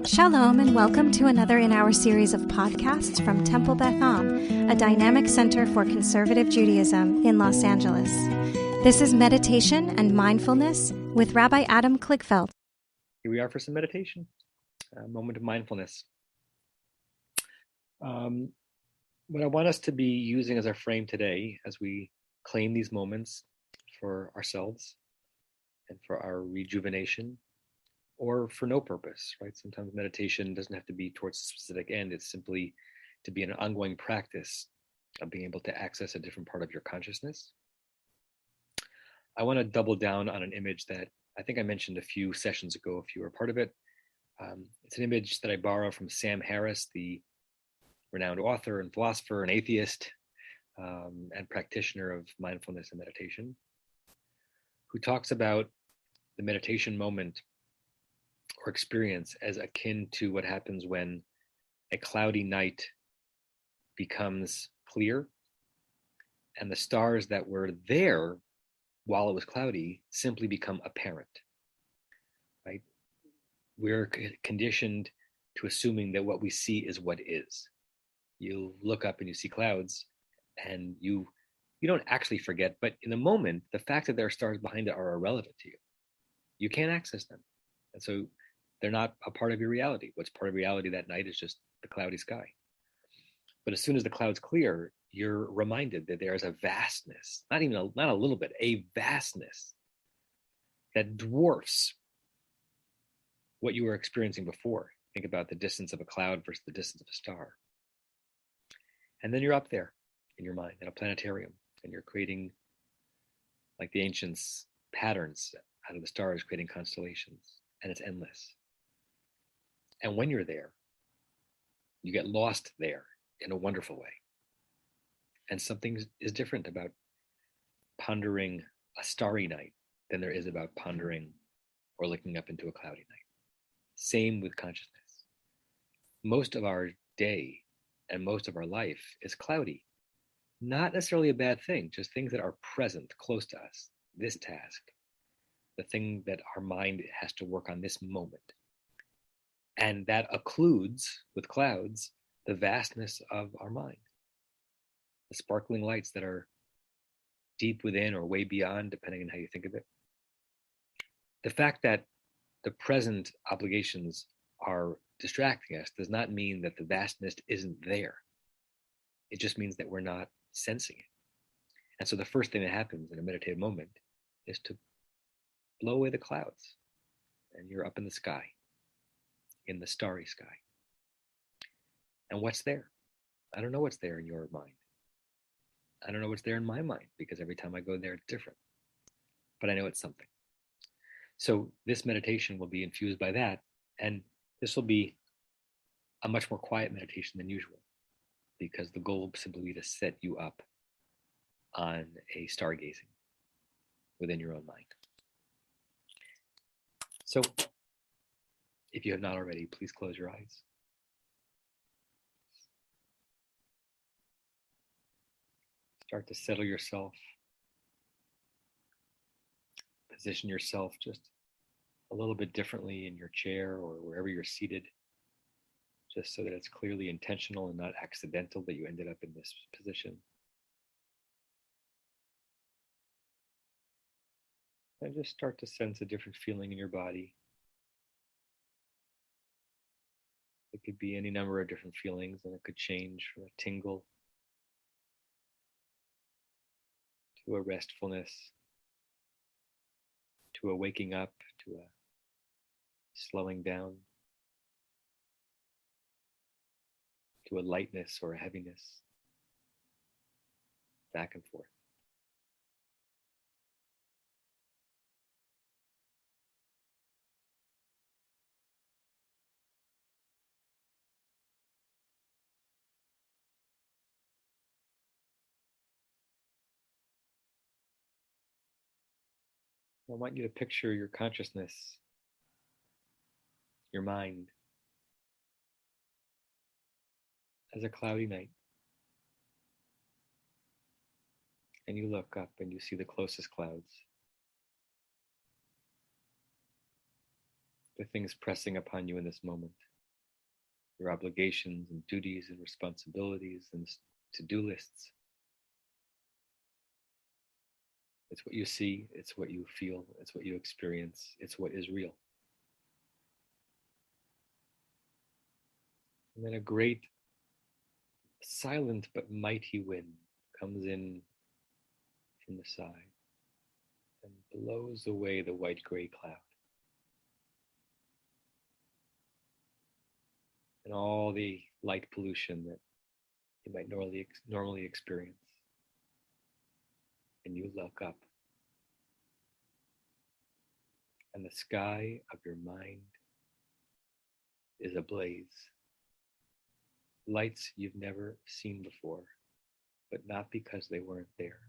Shalom and welcome to another in our series of podcasts from Temple Beth Am, a dynamic center for conservative Judaism in Los Angeles. This is Meditation and Mindfulness with Rabbi Adam Kligfeld. Here we are for some meditation, a moment of mindfulness. What I want us to be using as our frame today as we claim these moments for ourselves and for our rejuvenation, or for no purpose, right? Sometimes meditation doesn't have to be towards a specific end. It's simply to be an ongoing practice of being able to access a different part of your consciousness. I want to double down on an image that I think I mentioned a few sessions ago, if you were part of it. It's an image that I borrow from Sam Harris, the renowned author and philosopher and atheist and practitioner of mindfulness and meditation, who talks about the meditation moment or experience as akin to what happens when a cloudy night becomes clear and the stars that were there while it was cloudy simply become apparent, right? We're conditioned to assuming that what we see is what is. You look up and you see clouds and you don't actually forget, but in the moment, the fact that there are stars behind it are irrelevant to you. You can't access them. And so they're not a part of your reality. What's part of reality that night is just the cloudy sky. But as soon as the clouds clear, you're reminded that there is a vastness, not a little bit, a vastness that dwarfs what you were experiencing before. Think about the distance of a cloud versus the distance of a star. And then you're up there in your mind in a planetarium, and you're creating, like the ancients, patterns out of the stars, creating constellations, and it's endless. And when you're there, you get lost there in a wonderful way. And something is different about pondering a starry night than there is about pondering or looking up into a cloudy night. Same with consciousness. Most of our day and most of our life is cloudy. Not necessarily a bad thing, just things that are present, close to us. This task, the thing that our mind has to work on this moment. And that occludes, with clouds, the vastness of our mind. The sparkling lights that are deep within or way beyond, depending on how you think of it. The fact that the present obligations are distracting us does not mean that the vastness isn't there. It just means that we're not sensing it. And so the first thing that happens in a meditative moment is to blow away the clouds, and you're up in the sky, in the starry sky. And what's there? I don't know what's there in your mind. I don't know what's there in my mind, because every time I go there, it's different. But I know it's something. So this meditation will be infused by that, and this will be a much more quiet meditation than usual, because the goal will simply be to set you up on a stargazing within your own mind. So, if you have not already, please close your eyes. Start to settle yourself. Position yourself just a little bit differently in your chair or wherever you're seated, just so that it's clearly intentional and not accidental that you ended up in this position. And just start to sense a different feeling in your body. It could be any number of different feelings, and it could change from a tingle to a restfulness, to a waking up, to a slowing down, to a lightness or a heaviness, back and forth. I want you to picture your consciousness, your mind, as a cloudy night. And you look up and you see the closest clouds. The things pressing upon you in this moment. your obligations and duties and responsibilities and to-do lists. It's what you see, it's what you feel, it's what you experience, it's what is real. And then a great, silent but mighty wind comes in from the side and blows away the white-gray cloud. And all the light pollution that you might normally experience. And you look up, and the sky of your mind is ablaze. Lights you've never seen before, but not because they weren't there.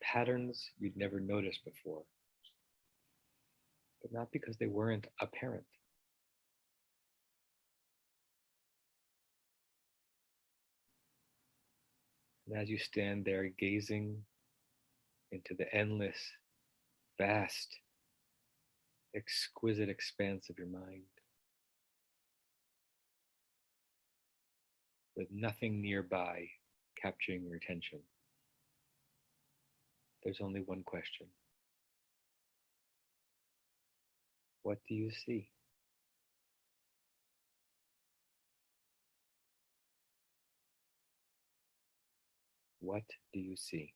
Patterns you'd never noticed before, but not because they weren't apparent. And as you stand there gazing into the endless, vast, exquisite expanse of your mind, with nothing nearby capturing your attention, there's only one question. What do you see? What do you see?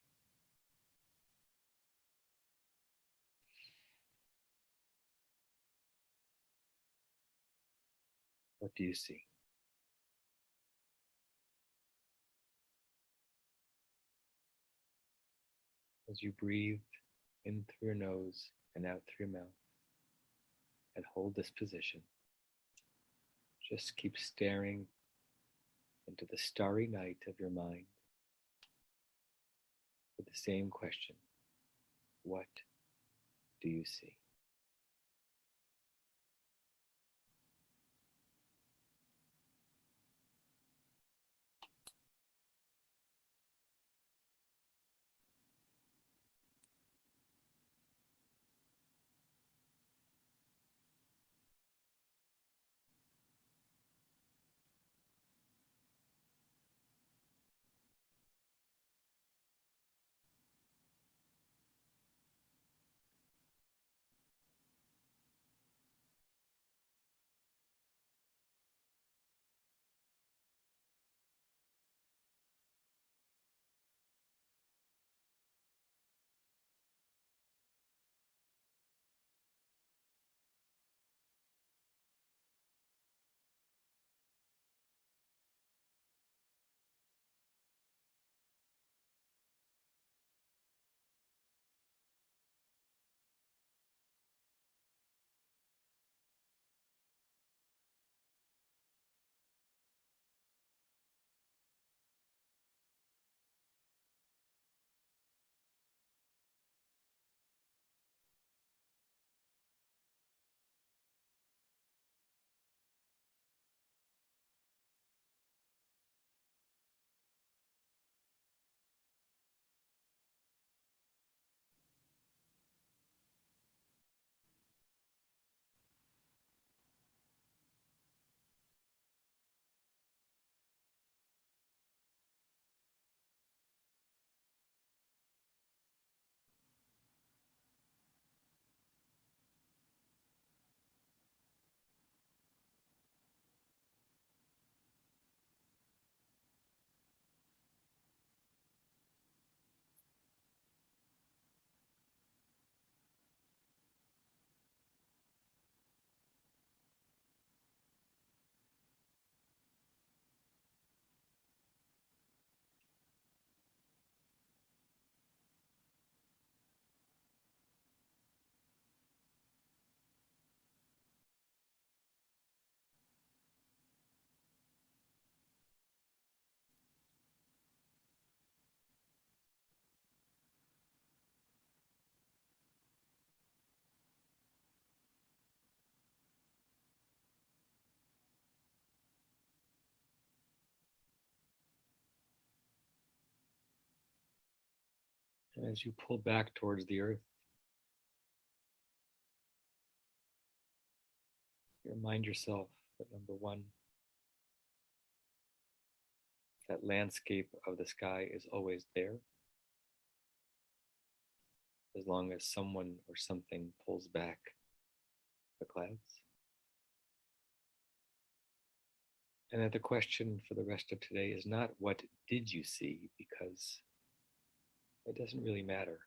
What do you see? As you breathe in through your nose and out through your mouth and hold this position, just keep staring into the starry night of your mind with the same question. What do you see? And as you pull back towards the earth, Remind yourself that number one, that landscape of the sky is always there, as long as someone or something pulls back the clouds. And that the question for the rest of today is not what did you see, because it doesn't really matter.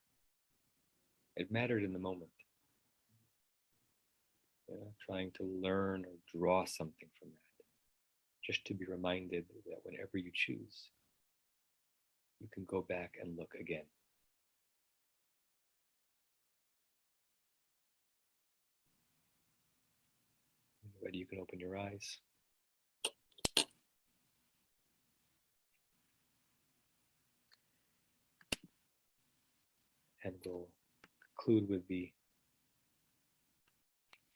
It mattered in the moment. Trying to learn or draw something from that. Just to be reminded that whenever you choose, you can go back and look again. When you're ready, you can open your eyes. And we'll conclude with the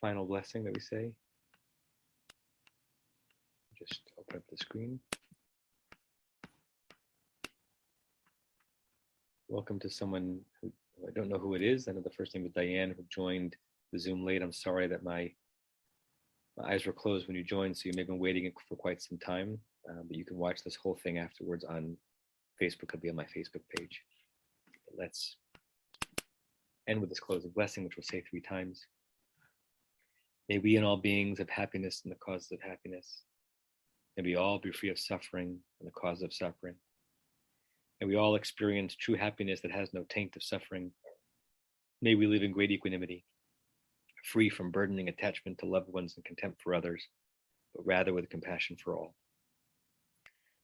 final blessing that we say. Just open up the screen. Welcome to someone who I don't know who it is. I know the first name is Diane, who joined the Zoom late. I'm sorry that my eyes were closed when you joined, so you may have been waiting for quite some time. But you can watch this whole thing afterwards on Facebook. It'll be on my Facebook page. Let's end with this closing blessing, which we'll say 3 times. May we and all beings have happiness and the causes of happiness. May we all be free of suffering and the cause of suffering. May we all experience true happiness that has no taint of suffering. May we live in great equanimity, free from burdening attachment to loved ones and contempt for others, but rather with compassion for all.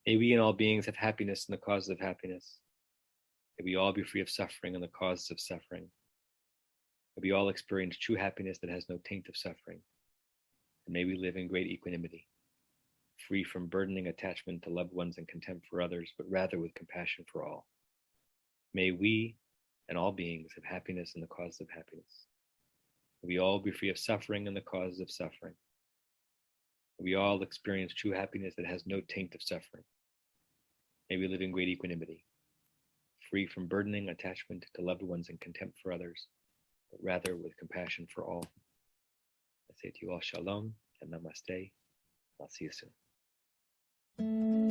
May we and all beings have happiness and the causes of happiness. May we all be free of suffering and the causes of suffering. May we all experience true happiness that has no taint of suffering. And may we live in great equanimity, free from burdening attachment to loved ones and contempt for others, but rather with compassion for all. May we and all beings have happiness and the causes of happiness. May we all be free of suffering and the causes of suffering. May we all experience true happiness that has no taint of suffering. May we live in great equanimity, free from burdening attachment to loved ones and contempt for others, but rather with compassion for all. I say to you all shalom and namaste. I'll see you soon.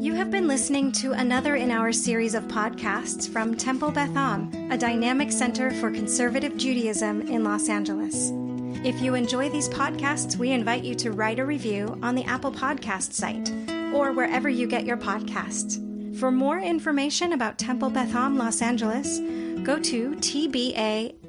You have been listening to another in our series of podcasts from Temple Beth Am, a dynamic center for conservative Judaism in Los Angeles. If you enjoy these podcasts, we invite you to write a review on the Apple Podcast site or wherever you get your podcasts. For more information about Temple Beth Am Los Angeles, go to tbala.org.